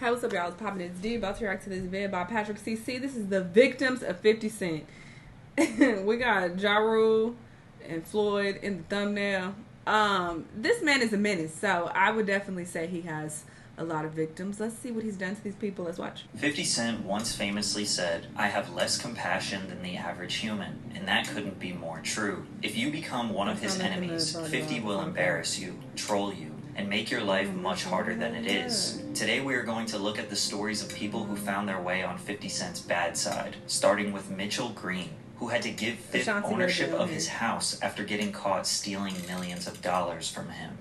Hey, what's up, y'all? It's Poppin' It's D. About to react to this vid by Patrick CC. This is the victims of 50 Cent. We got Ja Rule and Floyd in the thumbnail. This man is a menace, so I would definitely say he has a lot of victims. Let's see what he's done to these people. Let's watch. 50 Cent once famously said, "I have less compassion than the average human," and that couldn't be more true. If you become one of his enemies, 50 will embarrass you, troll you, and make your life much harder than it is. Today we are going to look at the stories of people who found their way on 50 Cent's bad side, starting with Mitchell Green, who had to give Fifth ownership of his house after getting caught stealing millions of dollars from him.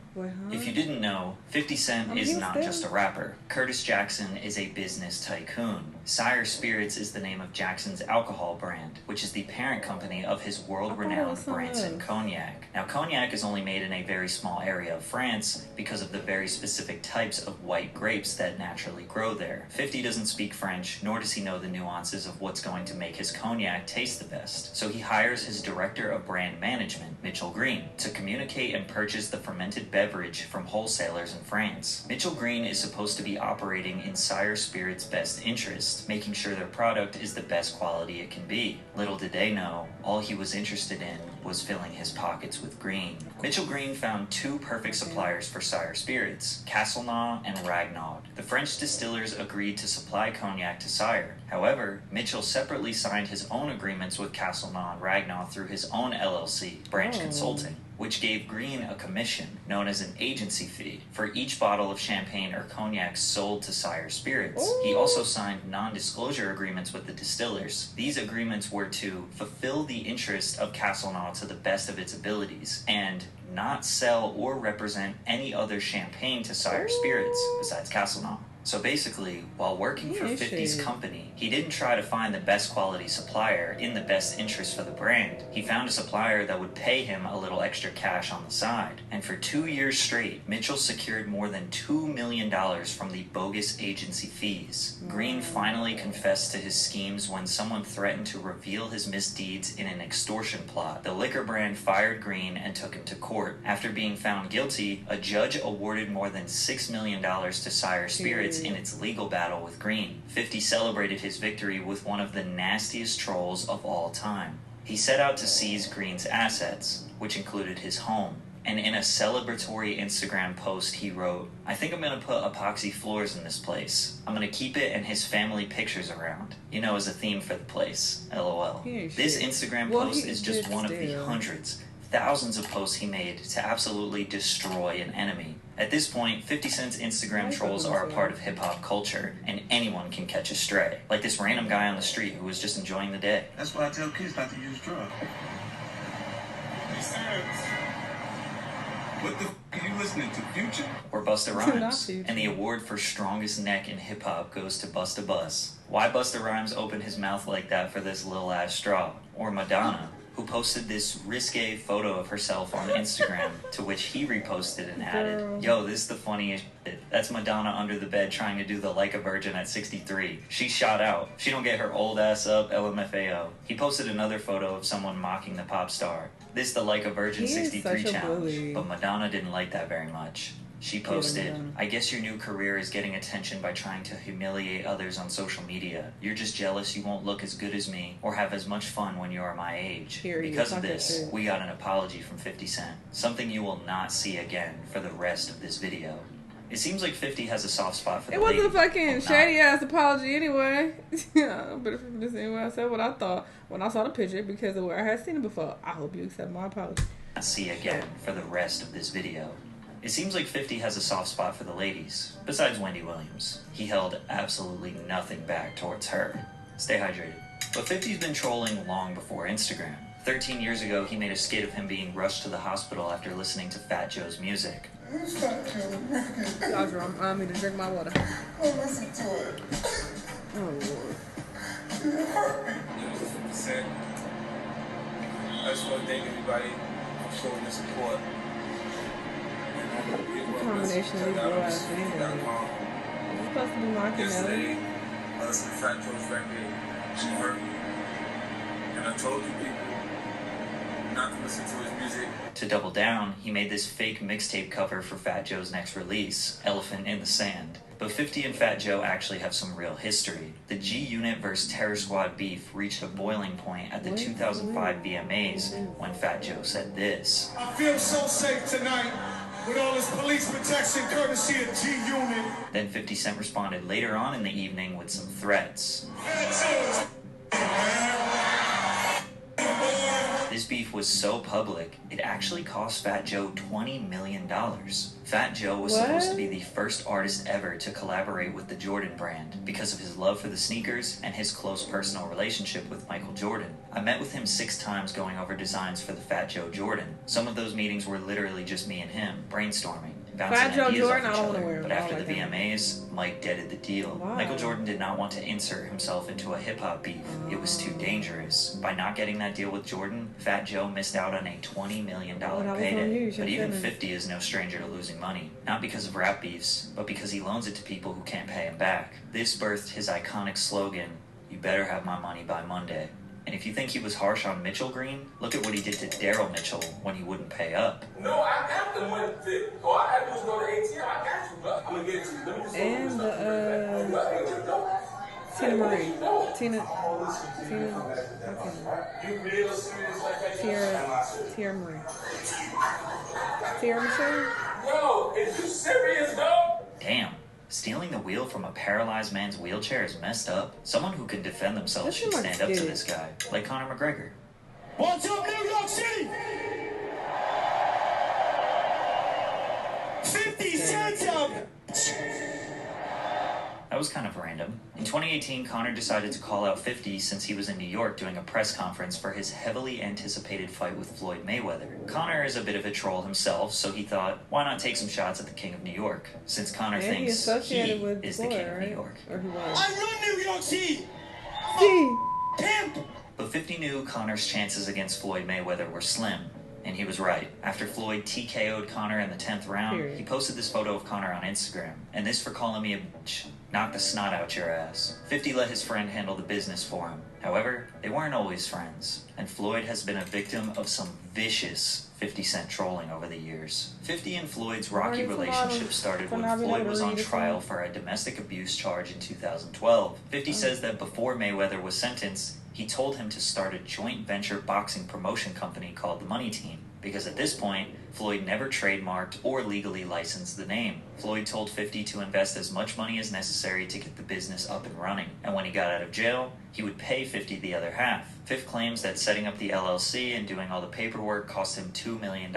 If you didn't know, 50 Cent is not just a rapper. Curtis Jackson is a business tycoon. Sire Spirits is the name of Jackson's alcohol brand, which is the parent company of his world-renowned Branson Cognac. Now, cognac is only made in a very small area of France because of the very specific types of white grapes that naturally grow there. 50 doesn't speak French, nor does he know the nuances of what's going to make his cognac taste the best. So he hires his director of brand management, Mitchell Green, to communicate and purchase the fermented beverage from wholesalers in France. Mitchell Green is supposed to be operating in Sire Spirits' best interest, making sure their product is the best quality it can be. Little did they know, all he was interested in was filling his pockets with green. Mitchell Green found two perfect suppliers for Sire Spirits, Castelnau and Ragnaud. The French distillers agreed to supply cognac to Sire. However, Mitchell separately signed his own agreements with Castelnau and Ragnaud through his own LLC, Branch Consulting, which gave Green a commission, known as an agency fee, for each bottle of champagne or cognac sold to Sire Spirits. He also signed non-disclosure agreements with the distillers. These agreements were to fulfill the interest of Castelnau to the best of its abilities, and not sell or represent any other champagne to Sire Spirits besides Castelnau. So basically, while working for 50's company, he didn't try to find the best quality supplier in the best interest for the brand. He found a supplier that would pay him a little extra cash on the side. And for 2 years straight, Mitchell secured more than $2 million from the bogus agency fees. Green finally confessed to his schemes when someone threatened to reveal his misdeeds in an extortion plot. The liquor brand fired Green and took him to court. After being found guilty, a judge awarded more than $6 million to Sire Spirits in its legal battle with Green. 50 celebrated his victory with one of the nastiest trolls of all time. He set out to seize Green's assets, which included his home. And in a celebratory Instagram post, he wrote, "I think I'm gonna put epoxy floors in this place. I'm gonna keep it and his family pictures around. You know, as a theme for the place. LOL." This Instagram post is just one of the hundreds, thousands of posts he made to absolutely destroy an enemy. At this point, 50 Cent's Instagram trolls are a part of hip-hop culture, and anyone can catch a stray. Like this random guy on the street who was just enjoying the day. That's why I tell kids not to use drugs. What the f*** are you listening to, Future? Or Busta Rhymes. And the award for strongest neck in hip-hop goes to Busta Bus. Why Busta Rhymes opened his mouth like that for this little-ass straw? Or Madonna, who posted this risque photo of herself on Instagram, to which he reposted and added, "Yo, this is the funniest shit. That's Madonna under the bed trying to do the like a virgin at 63. She shot out. She don't get her old ass up, LMFAO." He posted another photo of someone mocking the pop star. This the like a virgin 63 challenge, but Madonna didn't like that very much. She posted, "I guess your new career is getting attention by trying to humiliate others on social media. You're just jealous you won't look as good as me or have as much fun when you are my age. Because of this, we got an apology from 50 Cent. Something you will not see again for the rest of this video." It seems like 50 has a soft spot for the lady. It wasn't a fucking shady ass apology anyway. Yeah, but from this anyway, I said what I thought when I saw the picture because of where I had seen it before. I hope you accept my apology. Not see again for the rest of this video. It seems like 50 has a soft spot for the ladies, besides Wendy Williams. He held absolutely nothing back towards her. Stay hydrated. But 50's been trolling long before Instagram. 13 years ago, he made a skit of him being rushed to the hospital after listening to Fat Joe's music. I need to drink my water. Don't listen to it. Oh, Lord. It hurt me. It was 50 Cent. I just want to thank everybody for showing the support. Combination of these little ass things. It's supposed to be Martin Yesterday, I listened to Fat Joe's record. She hurt me. And I told you people, not to listen to his music. To double down, he made this fake mixtape cover for Fat Joe's next release, Elephant in the Sand. But 50 and Fat Joe actually have some real history. The G-Unit vs. Terror Squad beef reached a boiling point at the 2005 VMAs when Fat Joe said this. I feel so safe tonight with all this police protection courtesy of G-Unit. Then 50 Cent responded later on in the evening with some threats. This beef was so public, it actually cost Fat Joe $20 million. Fat Joe was supposed to be the first artist ever to collaborate with the Jordan brand because of his love for the sneakers and his close personal relationship with Michael Jordan. I met with him 6 times going over designs for the Fat Joe Jordan. Some of those meetings were literally just me and him, brainstorming. Bouncing ideas off each other, but after the VMAs, Mike deaded the deal. Michael Jordan did not want to insert himself into a hip-hop beef. It was too dangerous. By not getting that deal with Jordan, Fat Joe missed out on a $20 million payday. But even 50 is no stranger to losing money. Not because of rap beefs, but because he loans it to people who can't pay him back. This birthed his iconic slogan, "You better have my money by Monday." And if you think he was harsh on Mitchell Green, look at what he did to Daryl Mitchell when he wouldn't pay up. No, I got the money. All I had to do was go to ATM. I got you, bro. I'm gonna get it to you. Let me just And Tina Marie. Tina Marie. Tierra Michelle? Yo, is you serious, though? Damn. Stealing the wheel from a paralyzed man's wheelchair is messed up. Someone who can defend themselves should stand up to this guy, like Conor McGregor. What's up, New York City? 50 cents up! That was kind of random. In 2018, Conor decided to call out 50 since he was in New York doing a press conference for his heavily anticipated fight with Floyd Mayweather. Conor is a bit of a troll himself, so he thought, why not take some shots at the King of New York? Since Conor thinks he is the King of New York. I run New York City! Pimp! But 50 knew Conor's chances against Floyd Mayweather were slim. And he was right. After Floyd TKO'd Conor in the 10th round, he posted this photo of Conor on Instagram. And this for calling me a bitch. Knock the snot out your ass. 50 let his friend handle the business for him. However, they weren't always friends. And Floyd has been a victim of some vicious 50 Cent trolling over the years. 50 and Floyd's rocky relationship started when Floyd was on trial for a domestic abuse charge in 2012. 50 says that before Mayweather was sentenced, he told him to start a joint venture boxing promotion company called the Money Team, because at this point, Floyd never trademarked or legally licensed the name. Floyd told 50 to invest as much money as necessary to get the business up and running, and when he got out of jail, he would pay 50 the other half. Fifth claims that setting up the LLC and doing all the paperwork cost him $2 million,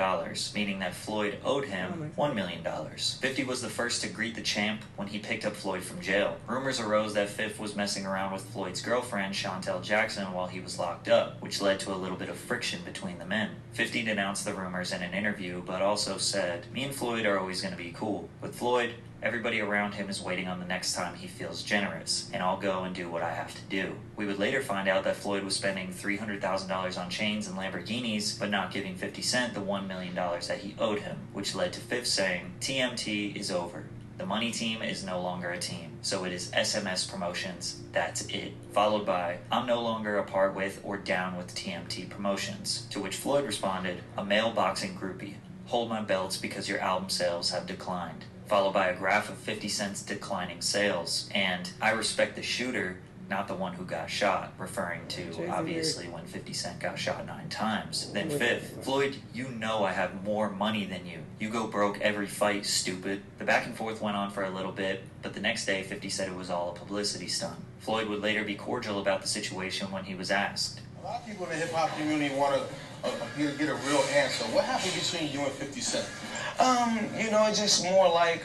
meaning that Floyd owed him $1 million. 50 was the first to greet the champ when he picked up Floyd from jail. Rumors arose that Fifth was messing around with Floyd's girlfriend, Shanell Jackson, while he was locked up, which led to a little bit of friction between the men. 50 denounced the rumors in an interview, but also said, "Me and Floyd are always going to be cool. With Floyd, everybody around him is waiting on the next time he feels generous, and I'll go and do what I have to do." We would later find out that Floyd was spending $300,000 on chains and Lamborghinis, but not giving 50 Cent the $1 million that he owed him, which led to Fifth saying, "TMT is over. The Money Team is no longer a team, so it is SMS Promotions, that's it." Followed by, "I'm no longer a part with or down with TMT Promotions," to which Floyd responded, "A male boxing groupie. Hold my belts because your album sales have declined." Followed by a graph of 50 Cent's declining sales, and "I respect the shooter, not the one who got shot," referring to, obviously, when 50 Cent got shot 9 times. Then Fifth, "Floyd, you know I have more money than you. You go broke every fight, stupid." The back and forth went on for a little bit, but the next day 50 said it was all a publicity stunt. Floyd would later be cordial about the situation when he was asked. A lot of people in the hip-hop community want to get a real answer. What happened between you and 50 Cent? It's just more like,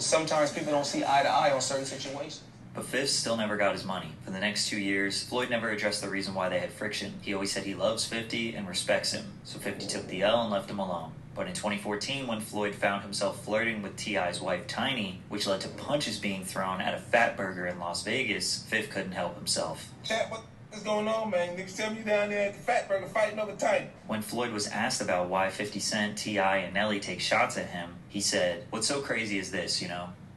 sometimes people don't see eye to eye on certain situations. But Fifth still never got his money. For the next 2 years, Floyd never addressed the reason why they had friction. He always said he loves 50 and respects him, so 50 took the L and left him alone. But in 2014, when Floyd found himself flirting with T.I.'s wife, Tiny, which led to punches being thrown at a Fat Burger in Las Vegas, Fifth couldn't help himself. Chat, what's going on, man? Niggas tell me you down there at the Fat Burger fighting over Tiny. When Floyd was asked about why 50 Cent, T.I., and Nelly take shots at him, he said, "What's so crazy is this,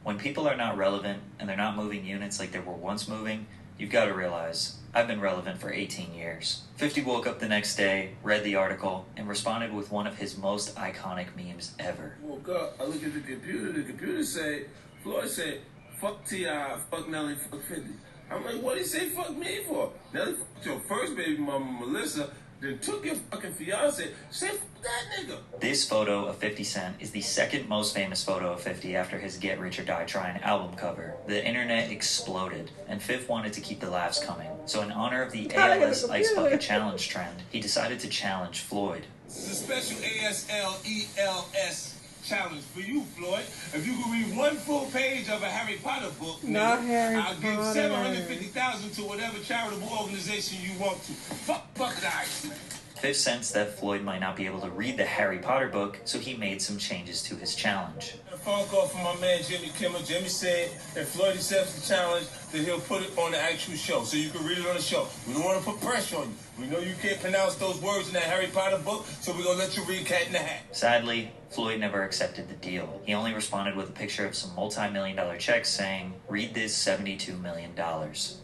When people are not relevant and they're not moving units like they were once moving, You've got to realize, I've been relevant for 18 years. 50 woke up the next day, read the article, and responded with one of his most iconic memes ever. Woke up, I look at the computer say, Floyd said, fuck T.I., fuck Nelly, fuck 50. I'm like, what did he say fuck me for? Nelly fucked your first baby mama, Melissa, then took your fucking fiance. Say fuck that nigga. This photo of 50 Cent is the second most famous photo of 50 after his Get Rich or Die Trying album cover. The internet exploded, and Fifth wanted to keep the laughs coming. So in honor of the ALS Ice Bucket Challenge trend, he decided to challenge Floyd. This is a special ASLELS challenge for you, Floyd. If you can read one full page of a Harry Potter book, Not nigga, Harry I'll give Potter. $750,000 to whatever charitable organization you want to. Fuck the ice, man. Fifth sensed that Floyd might not be able to read the Harry Potter book, so he made some changes to his challenge. A phone call from my man Jimmy Kimmel. Jimmy said if Floyd accepts the challenge, then he'll put it on the actual show, so you can read it on the show. We don't want to put pressure on you. We know you can't pronounce those words in that Harry Potter book, so we're going to let you read Cat in the Hat. Sadly, Floyd never accepted the deal. He only responded with a picture of some multi-million-dollar checks saying, "Read this $72 million."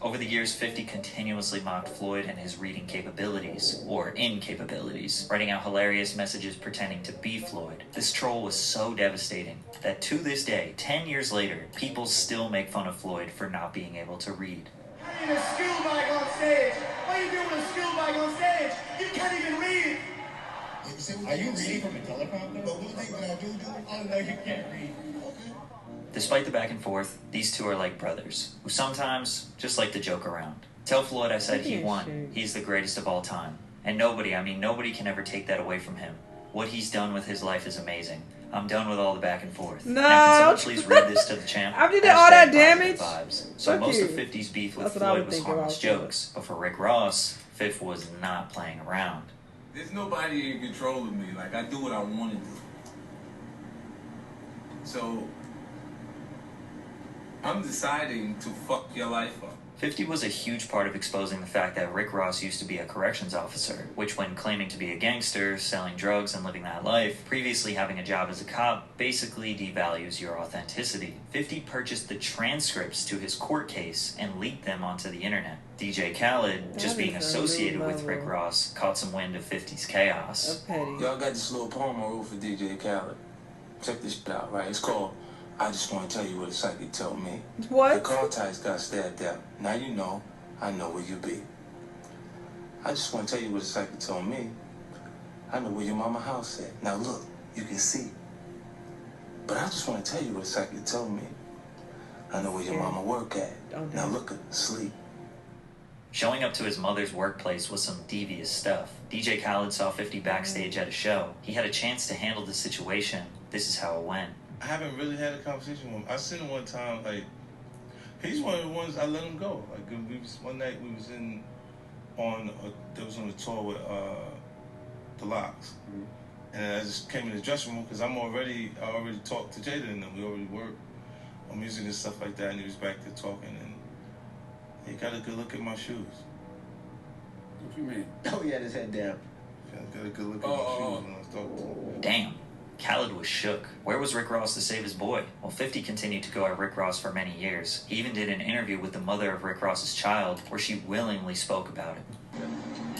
Over the years, 50 continuously mocked Floyd and his reading capabilities, or incapabilities, writing out hilarious messages pretending to be Floyd. This troll was so devastating that to this day, 10 years later, people still make fun of Floyd for not being able to read. I need a skill bag on stage. What are you doing with a skill bag on stage? You can't even read. Are you reading from a teleprompter? But one thing that I do, I know you can't read. Okay. Despite the back and forth, these two are like brothers, who sometimes just like to joke around. Tell Floyd I said he won. He's the greatest of all time. And nobody can ever take that away from him. What he's done with his life is amazing. I'm done with all the back and forth. No. Now can someone please read this to the champ? After you did all that Hashtag damage? Vibes. So Fuck most you. of 50's beef with That's what I Floyd would was think harmless about jokes, but for Rick Ross, Fifth was not playing around. There's nobody in control of me. Like, I do what I want to do. So, I'm deciding to fuck your life up. 50 was a huge part of exposing the fact that Rick Ross used to be a corrections officer, which when claiming to be a gangster, selling drugs, and living that life, previously having a job as a cop basically devalues your authenticity. 50 purchased the transcripts to his court case and leaked them onto the internet. DJ Khaled, just being associated with Rick Ross, caught some wind of 50's chaos. Y'all got this little poem I wrote for DJ Khaled. Check this shit out, right? It's called I Just Want to Tell You What a Psychic Told Me. What? The car tires got stabbed out. Now you know, I know where you be. I just want to tell you what a psychic told me. I know where your mama house at. Now look, you can see. But I just want to tell you what a psychic told me. I know where your mama work at. Now look at her, sleep. Showing up to his mother's workplace was some devious stuff. DJ Khaled saw 50 backstage at a show. He had a chance to handle the situation. This is how it went. I haven't really had a conversation with him. I seen him one time, like, he's one of the ones I let him go. Like, one night we was on the tour with the Locks. Mm-hmm. And I just came in the dressing room because I already talked to Jada and them. We already worked on music and stuff like that, and he was back there talking, and he got a good look at my shoes. What you mean? Oh, he had his head down. Got a good look at my shoes when I was talking to him. Damn. Khaled was shook. Where was Rick Ross to save his boy? Well, 50 continued to go at Rick Ross for many years. He even did an interview with the mother of Rick Ross's child where she willingly spoke about it.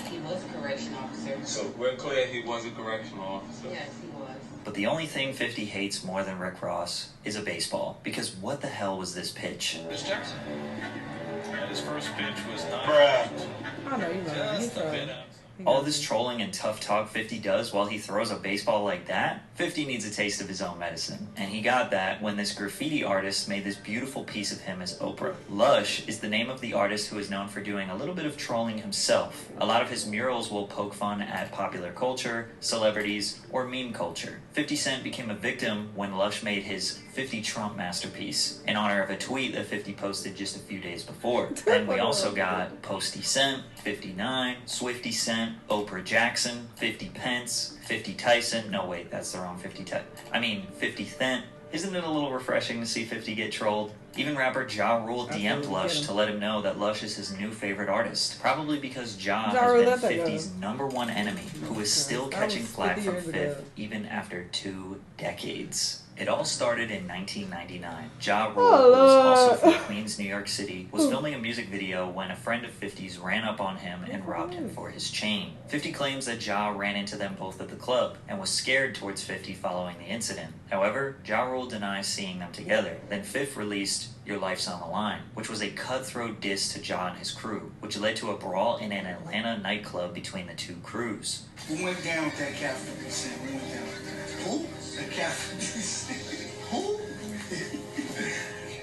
He was a correction officer. So we're clear he was a correctional officer. Yes, he was. But the only thing 50 hates more than Rick Ross is a baseball. Because what the hell was this pitch? Miss Jackson. And his first pitch was not I know you know. He's just a bit out. All this trolling and tough talk 50 does while he throws a baseball like that? 50 needs a taste of his own medicine. And he got that when this graffiti artist made this beautiful piece of him as Oprah. Lush is the name of the artist who is known for doing a little bit of trolling himself. A lot of his murals will poke fun at popular culture, celebrities, or meme culture. 50 Cent became a victim when Lush made his 50 Trump masterpiece in honor of a tweet that 50 posted just a few days before. And we also got Posty Cent, 59, Swifty Cent, Oprah Jackson, 50 Pence, 50 Tyson. No, wait, that's the wrong 50 50 Cent. Isn't it a little refreshing to see 50 get trolled? Even rapper Ja Rule DM'd Lush to let him know that Lush is his new favorite artist. Probably because Ja has been 50's #1 enemy, who is still catching flack from Fifth even after 2 decades. It all started in 1999. Ja Rule, who was also from Queens, New York City, was filming a music video when a friend of 50's ran up on him and robbed him for his chain. 50 claims that Ja ran into them both at the club and was scared towards 50 following the incident. However, Ja Rule denies seeing them together. Then 50 released Your Life's on the Line, which was a cutthroat diss to Ja and his crew, which led to a brawl in an Atlanta nightclub between the two crews. Who went down with that cat 50 Cent? Who went down with that? Who? The cat 50 Cent. Who?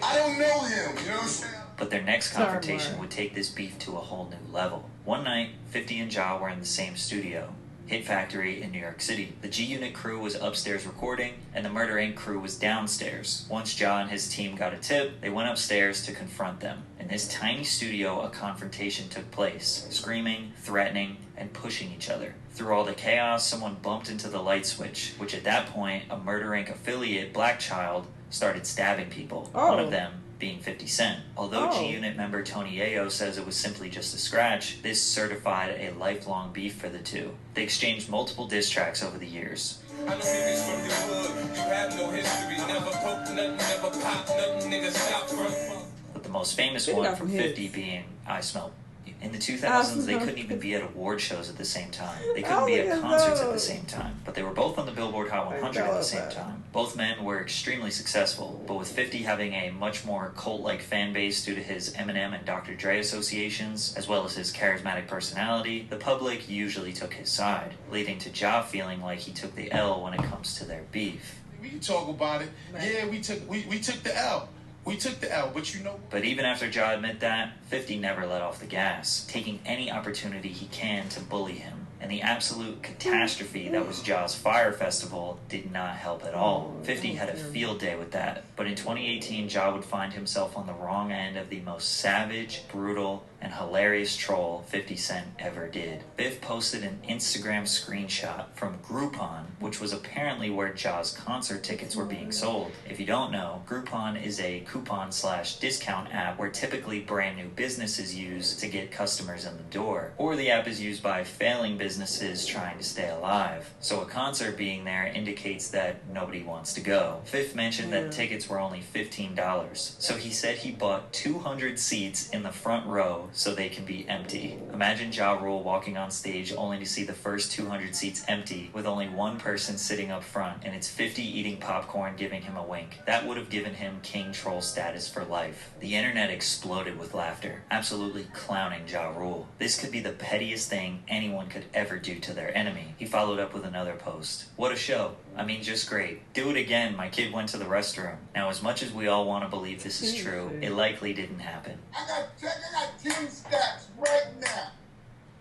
I don't know him, you know what I'm saying? But their next confrontation would take this beef to a whole new level. One night, 50 and Ja were in the same studio, Hit Factory in New York City. The G-Unit crew was upstairs recording, and the Murder Inc. crew was downstairs. Once Ja and his team got a tip, they went upstairs to confront them. In this tiny studio, a confrontation took place, screaming, threatening, and pushing each other. Through all the chaos, someone bumped into the light switch, which at that point, a Murder Inc. affiliate, Black Child, started stabbing people. One of them being 50 Cent. Although G-Unit member Tony Yayo says it was simply just a scratch, this certified a lifelong beef for the two. They exchanged multiple diss tracks over the years. I know niggas from the hood, you have no history, never poke nothing, never pop nothing, nigga stop from. With the most famous one from 50 being I Smell. In the 2000s, they couldn't even be at award shows at the same time. They couldn't be at concerts at the same time. But they were both on the Billboard Hot 100 at the same time. Both men were extremely successful, but with 50 having a much more cult-like fan base due to his Eminem and Dr. Dre associations, as well as his charismatic personality, the public usually took his side, leading to Ja feeling like he took the L when it comes to their beef. We can talk about it. Yeah, we took the L. We took the L, but you know... But even after Ja admit that, 50 never let off the gas, taking any opportunity he can to bully him. And the absolute catastrophe that was Ja's Fire Festival did not help at all. 50 had a field day with that. But in 2018, Ja would find himself on the wrong end of the most savage, brutal, and hilarious troll 50 Cent ever did. Biff posted an Instagram screenshot from Groupon, which was apparently where Ja's concert tickets were being sold. If you don't know, Groupon is a coupon/discount app where typically brand new businesses use to get customers in the door. Or the app is used by failing businesses trying to stay alive. So a concert being there indicates that nobody wants to go. Fifth mentioned that tickets were only $15. So he said he bought 200 seats in the front row so they can be empty. Imagine Ja Rule walking on stage only to see the first 200 seats empty with only one person sitting up front, and it's 50 eating popcorn giving him a wink. That would have given him king troll status for life. The internet exploded with laughter, absolutely clowning Ja Rule. This could be the pettiest thing anyone could ever do to their enemy. He followed up with another post. What a show. I mean, just great. Do it again. My kid went to the restroom. Now, as much as we all want to believe this is true, it likely didn't happen. I got 10 stats right now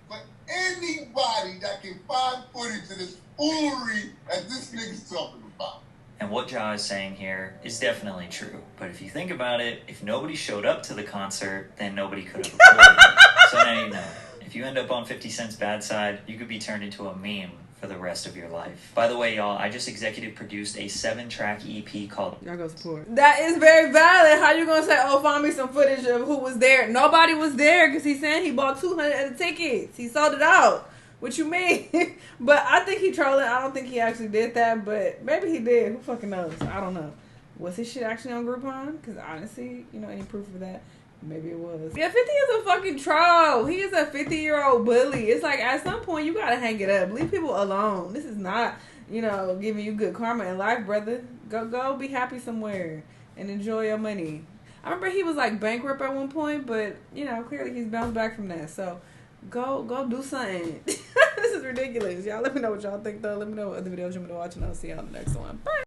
for anybody that can find footage of this foolery that this nigga's talking about. And what Ja is saying here is definitely true. But if you think about it, if nobody showed up to the concert, then nobody could have recorded it. So now you know. If you end up on 50 Cent's bad side, you could be turned into a meme for the rest of your life. By the way, y'all, I just executive produced a 7-track EP called... Y'all go support. That is very valid. How you gonna say, oh, find me some footage of who was there? Nobody was there because he's saying he bought 200 of the tickets. He sold it out. What you mean? But I think he trolling. I don't think he actually did that, but maybe he did. Who fucking knows? I don't know. Was his shit actually on Groupon? Because honestly, any proof of that? Maybe it was. Yeah, 50 is a fucking troll. He is a 50-year-old bully. It's like, at some point, you gotta hang it up. Leave people alone. This is not, giving you good karma in life, brother. Go be happy somewhere and enjoy your money. I remember he was, bankrupt at one point, but, clearly he's bounced back from that. So, go do something. This is ridiculous. Y'all let me know what y'all think, though. Let me know what other videos you want me to watch, and I'll see y'all in the next one. Bye.